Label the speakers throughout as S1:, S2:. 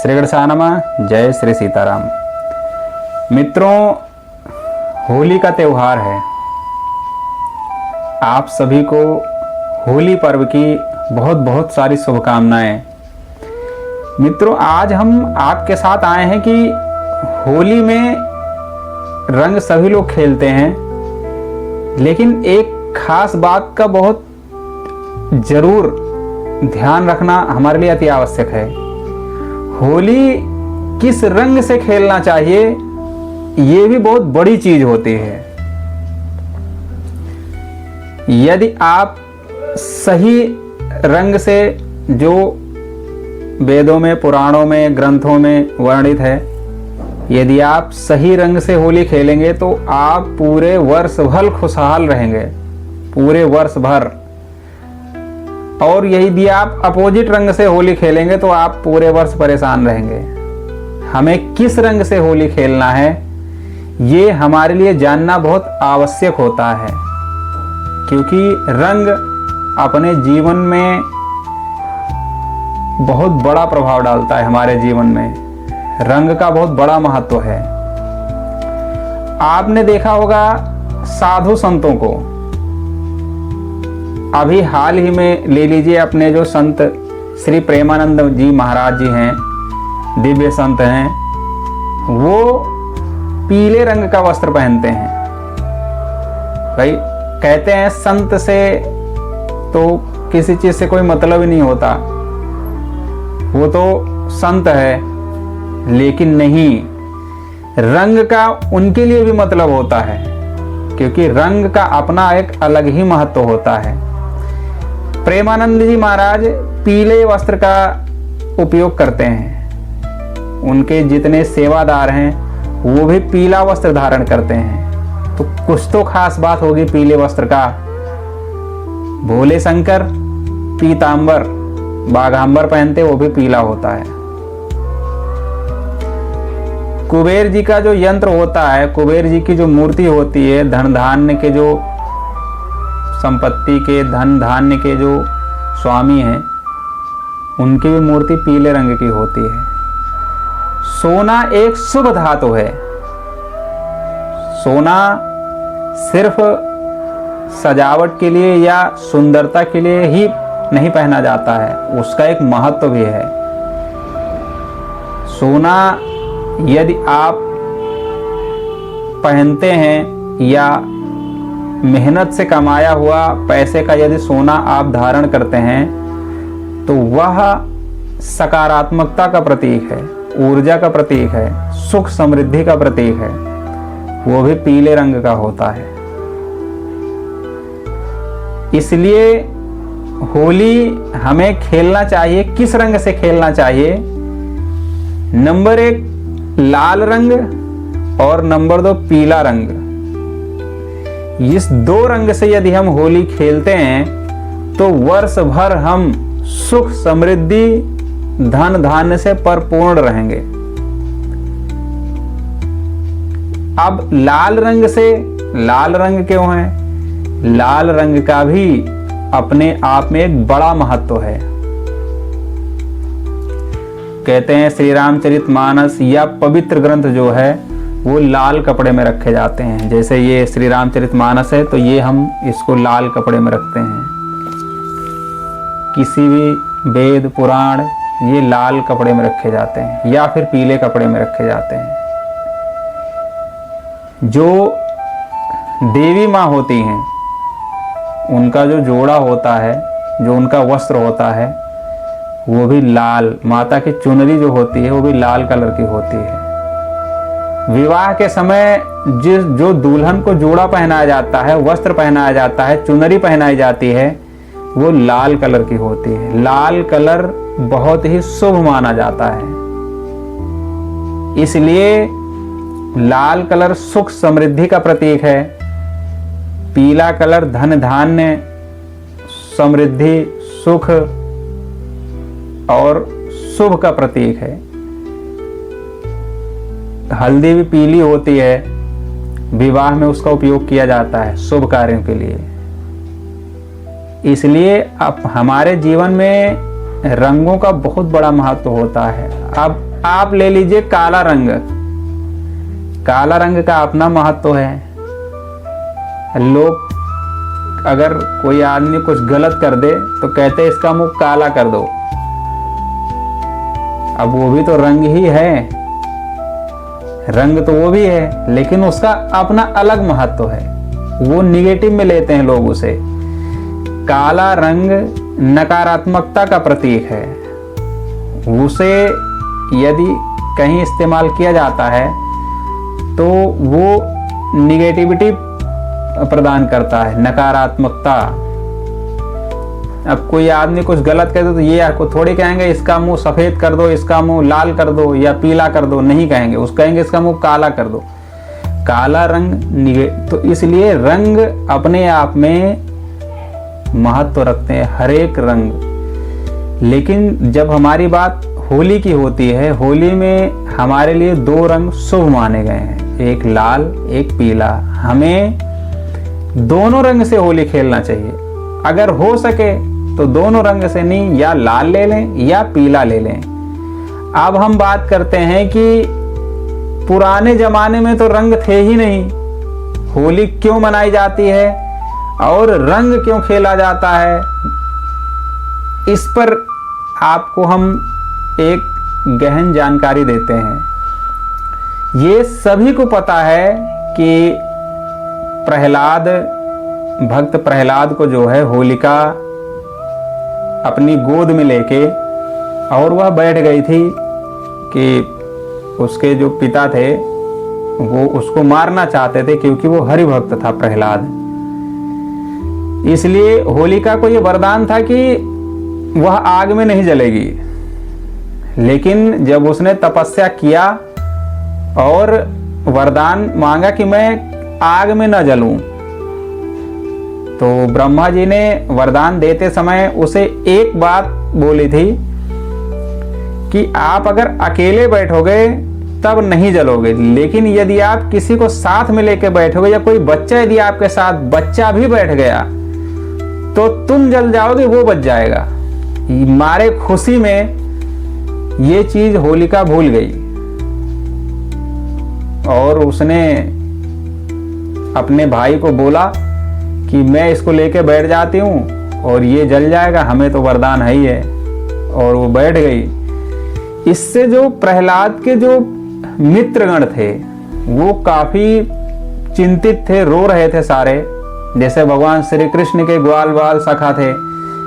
S1: श्री गणेशानमः। जय श्री सीताराम। मित्रों, होली का त्यौहार है। आप सभी को होली पर्व की बहुत बहुत सारी शुभकामनाएं। मित्रों, आज हम आपके साथ आए हैं कि होली में रंग सभी लोग खेलते हैं, लेकिन एक खास बात का बहुत जरूर ध्यान रखना हमारे लिए अति आवश्यक है। होली किस रंग से खेलना चाहिए, ये भी बहुत बड़ी चीज होती है। यदि आप सही रंग से, जो वेदों में, पुराणों में, ग्रंथों में वर्णित है, यदि आप सही रंग से होली खेलेंगे तो आप पूरे वर्ष भर खुशहाल रहेंगे, पूरे वर्ष भर। और यदि आप अपोजिट रंग से होली खेलेंगे तो आप पूरे वर्ष परेशान रहेंगे। हमें किस रंग से होली खेलना है, ये हमारे लिए जानना बहुत आवश्यक होता है, क्योंकि रंग अपने जीवन में बहुत बड़ा प्रभाव डालता है। हमारे जीवन में रंग का बहुत बड़ा महत्व है। आपने देखा होगा साधु संतों को, अभी हाल ही में ले लीजिए, अपने जो संत श्री प्रेमानंद जी महाराज जी हैं, दिव्य संत हैं, वो पीले रंग का वस्त्र पहनते हैं। भाई कहते हैं संत से तो किसी चीज से कोई मतलब ही नहीं होता, वो तो संत है, लेकिन नहीं, रंग का उनके लिए भी मतलब होता है, क्योंकि रंग का अपना एक अलग ही महत्व होता है। प्रेमानंद जी महाराज पीले वस्त्र का उपयोग करते हैं। उनके जितने सेवादार हैं वो भी पीला वस्त्र धारण करते हैं। तो कुछ तो खास बात होगी पीले वस्त्र का। भोले शंकर पीतांबर, बाघांबर पहनते, वो भी पीला होता है। कुबेर जी का जो यंत्र होता है, कुबेर जी की जो मूर्ति होती है, धन धान्य के जो, संपत्ति के, धन धान्य के जो स्वामी हैं, उनकी भी मूर्ति पीले रंग की होती है। सोना एक शुभ धातु है। सोना सिर्फ सजावट के लिए या सुंदरता के लिए ही नहीं पहना जाता है, उसका एक महत्व भी है। सोना यदि आप पहनते हैं या मेहनत से कमाया हुआ पैसे का यदि सोना आप धारण करते हैं, तो वह सकारात्मकता का प्रतीक है, ऊर्जा का प्रतीक है, सुख समृद्धि का प्रतीक है। वो भी पीले रंग का होता है। इसलिए होली हमें खेलना चाहिए, किस रंग से खेलना चाहिए? नंबर 1 लाल रंग और नंबर 2 पीला रंग। इस 2 रंग से यदि हम होली खेलते हैं तो वर्ष भर हम सुख समृद्धि धन धान्य से परिपूर्ण रहेंगे। अब लाल रंग से, लाल रंग क्यों है? लाल रंग का भी अपने आप में एक बड़ा महत्व है। कहते हैं श्री रामचरितमानस या पवित्र ग्रंथ जो है वो लाल कपड़े में रखे जाते हैं। जैसे ये श्री रामचरितमानस है तो ये हम इसको लाल कपड़े में रखते हैं। किसी भी वेद पुराण ये लाल कपड़े में रखे जाते हैं या फिर पीले कपड़े में रखे जाते हैं। जो देवी माँ होती हैं, उनका जो जोड़ा होता है, जो उनका वस्त्र होता है, वो भी लाल, माता की चुनरी जो होती है वो भी लाल कलर की होती है। विवाह के समय जो दुल्हन को जोड़ा पहनाया जाता है, वस्त्र पहनाया जाता है, चुनरी पहनाई जाती है, वो लाल कलर की होती है। लाल कलर बहुत ही शुभ माना जाता है, इसलिए लाल कलर सुख समृद्धि का प्रतीक है। पीला कलर धन धान्य, समृद्धि, सुख और शुभ का प्रतीक है। हल्दी भी पीली होती है, विवाह में उसका उपयोग किया जाता है शुभ कार्यों के लिए। इसलिए अब हमारे जीवन में रंगों का बहुत बड़ा महत्व होता है। अब आप ले लीजिए काला रंग। काला रंग का अपना महत्व है। लोग अगर कोई आदमी कुछ गलत कर दे तो कहते हैं इसका मुंह काला कर दो। अब वो भी तो रंग ही है, रंग तो वो भी है, लेकिन उसका अपना अलग महत्व है। वो निगेटिव में लेते हैं लोग उसे। काला रंग नकारात्मकता का प्रतीक है। उसे यदि कहीं इस्तेमाल किया जाता है तो वो निगेटिविटी प्रदान करता है, नकारात्मकता। अब कोई आदमी कुछ गलत कर दे तो ये आपको थोड़ी कहेंगे इसका मुंह सफेद कर दो, इसका मुंह लाल कर दो या पीला कर दो, नहीं कहेंगे। उस कहेंगे इसका मुंह काला कर दो। काला रंग तो इसलिए रंग अपने आप में महत्व रखते हैं, हर एक रंग। लेकिन जब हमारी बात होली की होती है, होली में हमारे लिए दो रंग शुभ माने गए हैं, एक लाल एक पीला। हमें दोनों रंग से होली खेलना चाहिए। अगर हो सके तो दोनों रंग से नहीं, या लाल ले लें या पीला ले लें। अब हम बात करते हैं कि पुराने जमाने में तो रंग थे ही नहीं, होली क्यों मनाई जाती है और रंग क्यों खेला जाता है, इस पर आपको हम एक गहन जानकारी देते हैं। ये सभी को पता है कि भक्त प्रहलाद को जो है होलिका अपनी गोद में लेके और वह बैठ गई थी कि उसके जो पिता थे वो उसको मारना चाहते थे, क्योंकि वो हरि भक्त था प्रहलाद। इसलिए होलिका को ये वरदान था कि वह आग में नहीं जलेगी। लेकिन जब उसने तपस्या किया और वरदान मांगा कि मैं आग में न जलूं, तो ब्रह्मा जी ने वरदान देते समय उसे एक बात बोली थी कि आप अगर अकेले बैठोगे तब नहीं जलोगे, लेकिन यदि आप किसी को साथ में लेके बैठोगे या कोई बच्चा यदि आपके साथ बच्चा भी बैठ गया तो तुम जल जाओगे, वो बच जाएगा। मारे खुशी में ये चीज होलिका भूल गई और उसने अपने भाई को बोला कि मैं इसको लेके बैठ जाती हूँ और ये जल जाएगा, हमें तो वरदान है ही है। और वो बैठ गई। इससे जो प्रहलाद के जो मित्रगण थे वो काफी चिंतित थे, रो रहे थे सारे। जैसे भगवान श्री कृष्ण के ग्वाल बाल सखा थे,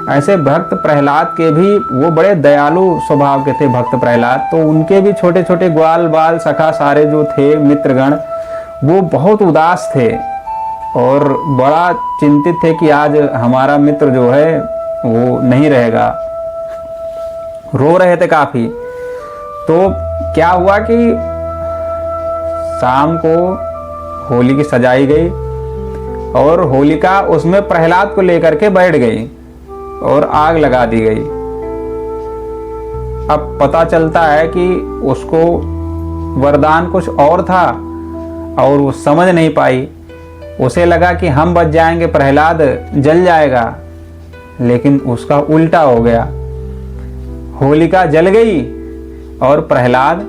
S1: ऐसे भक्त प्रहलाद के भी, वो बड़े दयालु स्वभाव के थे भक्त प्रहलाद, तो उनके भी छोटे छोटे ग्वाल बाल सखा सारे जो थे मित्रगण, वो बहुत उदास थे और बड़ा चिंतित थे कि आज हमारा मित्र जो है वो नहीं रहेगा। रो रहे थे काफी। तो क्या हुआ कि शाम को होली की सजाई गई और होलिका उसमें प्रहलाद को लेकर के बैठ गई और आग लगा दी गई। अब पता चलता है कि उसको वरदान कुछ और था और वो समझ नहीं पाई। उसे लगा कि हम बच जाएंगे, प्रहलाद जल जाएगा, लेकिन उसका उल्टा हो गया। होलिका जल गई और प्रहलाद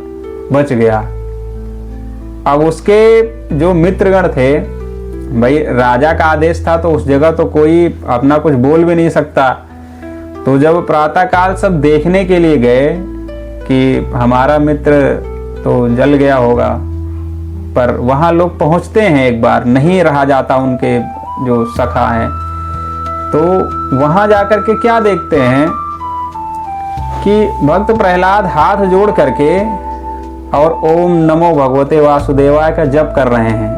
S1: बच गया। अब उसके जो मित्रगण थे, भाई राजा का आदेश था तो उस जगह तो कोई अपना कुछ बोल भी नहीं सकता। तो जब प्रातःकाल सब देखने के लिए गए कि हमारा मित्र तो जल गया होगा, पर वहां लोग पहुंचते हैं एक बार, नहीं रहा जाता उनके जो सखा हैं। तो वहां जाकर के क्या देखते हैं कि भक्त प्रहलाद हाथ जोड़ करके और ओम नमो भगवते वासुदेवाय का जप कर रहे हैं।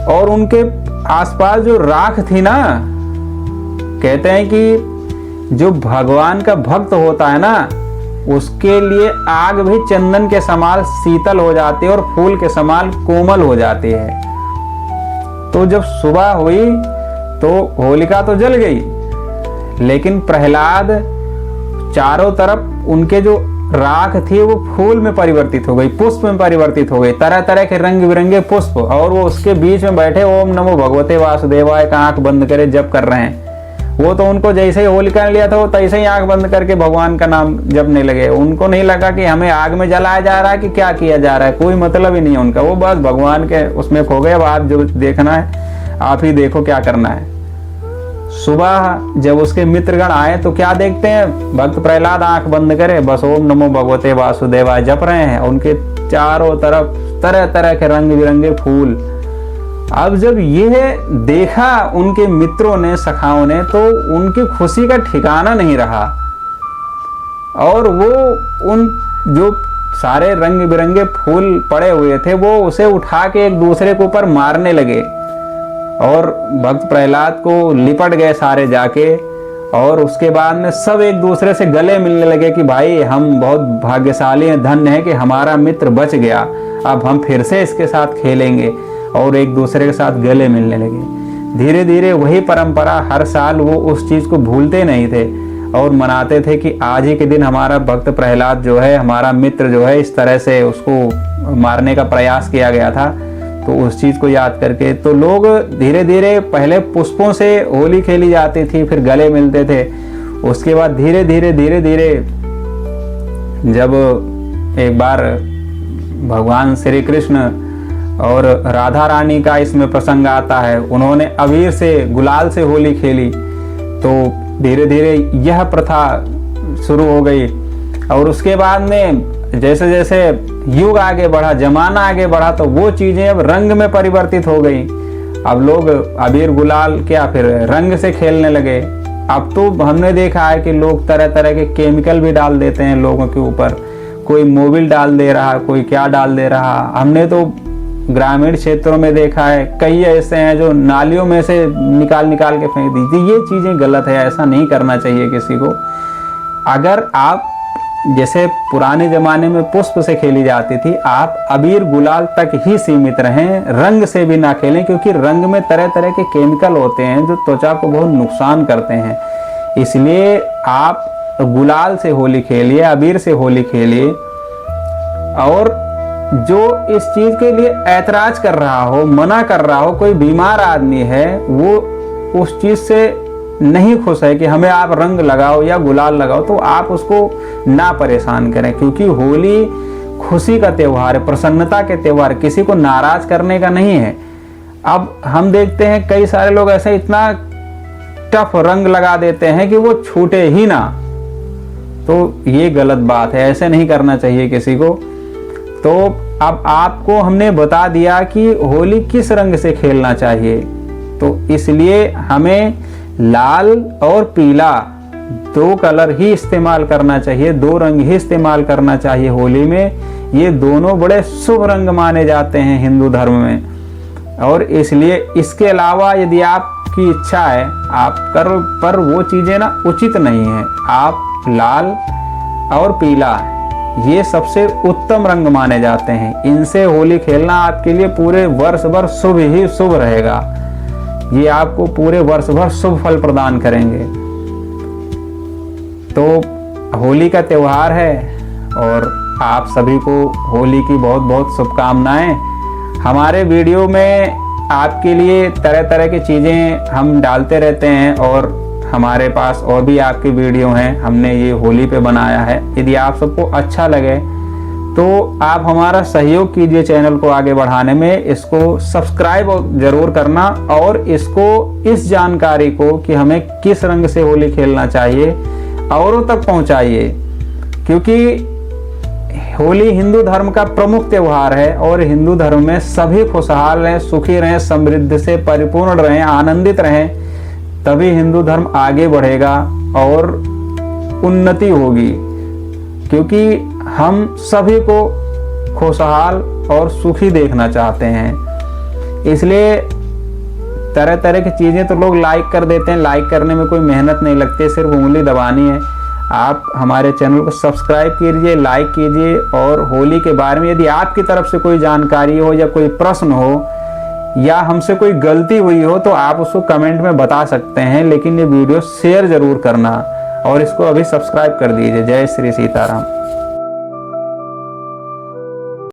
S1: और उनके आसपास जो राख थी ना, कहते हैं कि जो भगवान का भक्त होता है ना, उसके लिए आग भी चंदन के समान शीतल हो जाती है और फूल के समान कोमल हो जाती है। तो जब सुबह हुई तो होलिका तो जल गई, लेकिन प्रहलाद चारों तरफ उनके जो राख थी वो फूल में परिवर्तित हो गई, पुष्प में परिवर्तित हो गई, तरह तरह के रंग बिरंगे पुष्प। और वो उसके बीच में बैठे ओम नमो भगवते वासुदेवाय का आंख बंद करे जप कर रहे हैं। वो तो उनको जैसे ही होलिका ने लिया था वो तैसे ही आंख बंद करके भगवान का नाम जपने लगे। उनको नहीं लगा कि हमें आग में जलाया जा रहा है कि क्या किया जा रहा है, कोई मतलब ही नहीं है उनका। वो बस भगवान के उसमें खो गए। अब आप जो देखना है आप ही देखो क्या करना है। सुबह जब उसके मित्रगण आए तो क्या देखते हैं, भक्त प्रहलाद आंख बंद करे बस ओम नमो भगवते वासुदेवाय जप रहे हैं। उनके चारों तरफ तरह तरह के रंग बिरंगे फूल। अब जब यह देखा उनके मित्रों ने, सखाओं ने, तो उनकी खुशी का ठिकाना नहीं रहा और वो उन जो सारे रंग बिरंगे फूल पड़े हुए थे वो उसे उठा के एक दूसरे के ऊपर मारने लगे और भक्त प्रहलाद को लिपट गए सारे जाके। और उसके बाद में सब एक दूसरे से गले मिलने लगे कि भाई हम बहुत भाग्यशाली हैं, धन्य है कि हमारा मित्र बच गया, अब हम फिर से इसके साथ खेलेंगे। और एक दूसरे के साथ गले मिलने लगे। धीरे धीरे वही परंपरा हर साल वो उस चीज़ को भूलते नहीं थे और मनाते थे कि आज ही के दिन हमारा भक्त प्रहलाद जो है, हमारा मित्र जो है, इस तरह से उसको मारने का प्रयास किया गया था। तो उस चीज़ को याद करके तो लोग धीरे धीरे पहले पुष्पों से होली खेली जाती थी, फिर गले मिलते थे। उसके बाद धीरे धीरे धीरे धीरे जब एक बार भगवान श्री कृष्ण और राधा रानी का इसमें प्रसंग आता है, उन्होंने अबीर से गुलाल से होली खेली, तो धीरे धीरे यह प्रथा शुरू हो गई। और उसके बाद में जैसे जैसे युग आगे बढ़ा, जमाना आगे बढ़ा, तो वो चीज़ें अब रंग में परिवर्तित हो गई। अब लोग अबीर गुलाल क्या फिर रंग से खेलने लगे। अब तो हमने देखा है कि लोग तरह तरह के केमिकल भी डाल देते हैं लोगों के ऊपर, कोई मोबिल डाल दे रहा, कोई क्या डाल दे रहा। हमने तो ग्रामीण क्षेत्रों में देखा है कई ऐसे हैं जो नालियों में से निकाल निकाल के फेंक दीजिए। ये चीज़ें गलत है, ऐसा नहीं करना चाहिए किसी को। अगर आप जैसे पुराने ज़माने में पुष्प से खेली जाती थी, आप अबीर गुलाल तक ही सीमित रहें, रंग से भी ना खेलें, क्योंकि रंग में तरह तरह के केमिकल होते हैं जो त्वचा को बहुत नुकसान करते हैं। इसलिए आप गुलाल से होली खेलिए, अबीर से होली खेलिए। और जो इस चीज़ के लिए ऐतराज कर रहा हो, मना कर रहा हो, कोई बीमार आदमी है, वो उस चीज़ से नहीं खुश है कि हमें आप रंग लगाओ या गुलाल लगाओ, तो आप उसको ना परेशान करें। क्योंकि होली खुशी का त्यौहार है, प्रसन्नता के त्यौहार, किसी को नाराज करने का नहीं है। अब हम देखते हैं कई सारे लोग ऐसे इतना टफ रंग लगा देते हैं कि वो छूटे ही ना, तो ये गलत बात है, ऐसे नहीं करना चाहिए किसी को। तो अब आपको हमने बता दिया कि होली किस रंग से खेलना चाहिए, तो इसलिए हमें लाल और पीला 2 कलर ही इस्तेमाल करना चाहिए, 2 रंग ही इस्तेमाल करना चाहिए होली में। ये दोनों बड़े शुभ रंग माने जाते हैं हिंदू धर्म में। और इसलिए इसके अलावा यदि आपकी इच्छा है आप कर, पर वो चीज़ें ना उचित नहीं है। आप लाल और पीला ये सबसे उत्तम रंग माने जाते हैं, इनसे होली खेलना आपके लिए पूरे वर्ष भर शुभ ही शुभ रहेगा। ये आपको पूरे वर्ष भर शुभ फल प्रदान करेंगे। तो होली का त्यौहार है और आप सभी को होली की बहुत बहुत शुभकामनाएं। हमारे वीडियो में आपके लिए तरह तरह की चीज़ें हम डालते रहते हैं और हमारे पास और भी आपके वीडियो हैं, हमने ये होली पे बनाया है। यदि आप सबको अच्छा लगे तो आप हमारा सहयोग कीजिए चैनल को आगे बढ़ाने में, इसको सब्सक्राइब जरूर करना और इसको इस जानकारी को कि हमें किस रंग से होली खेलना चाहिए औरों तक पहुंचाइए। क्योंकि होली हिंदू धर्म का प्रमुख त्यौहार है और हिंदू धर्म में सभी खुशहाल रहें, सुखी रहें, समृद्धि से परिपूर्ण रहें, आनंदित रहें, तभी हिंदू धर्म आगे बढ़ेगा और उन्नति होगी। क्योंकि हम सभी को खुशहाल और सुखी देखना चाहते हैं। इसलिए तरह तरह की चीज़ें तो लोग लाइक कर देते हैं, लाइक करने में कोई मेहनत नहीं लगती, सिर्फ उंगली दबानी है। आप हमारे चैनल को सब्सक्राइब कीजिए, लाइक कीजिए और होली के बारे में यदि आपकी तरफ से कोई जानकारी हो या कोई प्रश्न हो या हमसे कोई गलती हुई हो तो आप उसको कमेंट में बता सकते हैं। लेकिन ये वीडियो शेयर ज़रूर करना और इसको अभी सब्सक्राइब कर दीजिए। जय श्री सीताराम।